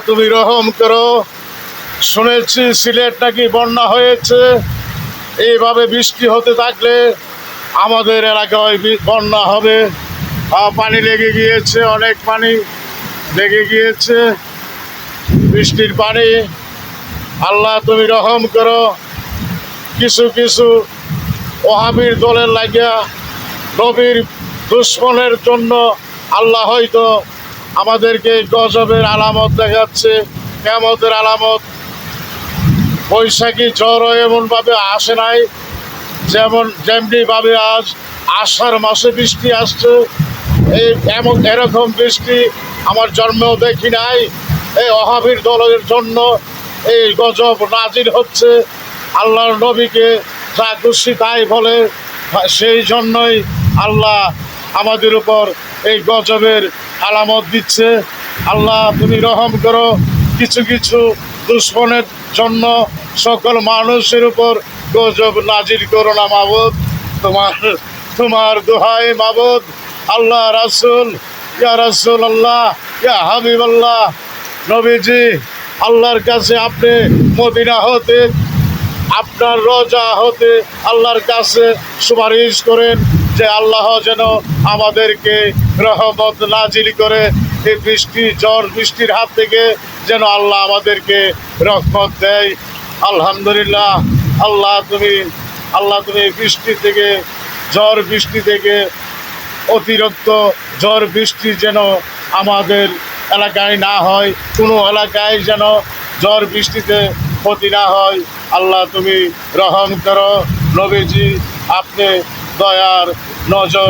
তুমি রহম করো। শুনেছি সিলেট নাকি বন্যা হয়েছে। এইভাবে বৃষ্টি হতে থাকলে আমাদের এলাকায় বন্যা হবে। পানি লেগে গিয়েছে, অনেক পানি লেগে গিয়েছে, বৃষ্টির পানি। আল্লাহ তুমি রহম করো। কিছু কিছু ওহাবির দলের লাগিয়া নবীর দুশ্মনের জন্য আল্লাহ হয়তো আমাদেরকে গজবের আলামত দেখাচ্ছে, কিয়ামতের আলামত। বৈশাখী ঝড়ও এমনভাবে আসে নাই, যেমনিভাবে আজ আষাঢ় মাসে বৃষ্টি আসছে। এরকম বৃষ্টি আমার জন্মেও দেখি নাই। এই ওহাবির দলের জন্য এই গজব নাজির হচ্ছে। আল্লাহর নবীকে যা খুশি তাই বলে, সেই জন্যই আল্লাহ আমাদের উপর এই গজবের আলামত দিচ্ছে। আল্লাহ তুমি রহম করো। কিছু কিছু দুশ্মনের জন্য সকল মানুষের উপর গজব নাজির করো না মাবুদ। তোমার দোহাই মাবুদ। আল্লাহ রাসূল, ইয়া রাসূল আল্লাহ, ইয়া হাবিব আল্লাহ, নবীজি, আল্লাহর কাছে আপনি মদিনা হতে, আপনার রজা হতে আল্লাহর কাছে সুপারিশ করেন যে আল্লাহ যেন আমাদেরকে রহমত নাজিল করে এই ঝড় বৃষ্টির হাত থেকে যেন আল্লাহ আমাদেরকে রহমত দেয়। আলহামদুলিল্লাহ। আল্লাহ তুমি বৃষ্টি থেকে, ঝড় বৃষ্টি থেকে, অতিরিক্ত ঝড় বৃষ্টি যেন আমাদের এলাকায় না হয়, কোনো এলাকায় যেন ঝড় বৃষ্টিতে ক্ষতি না হয়। আল্লাহ তুমি রহম করো। নবীজি, আপনি দয়ার নজর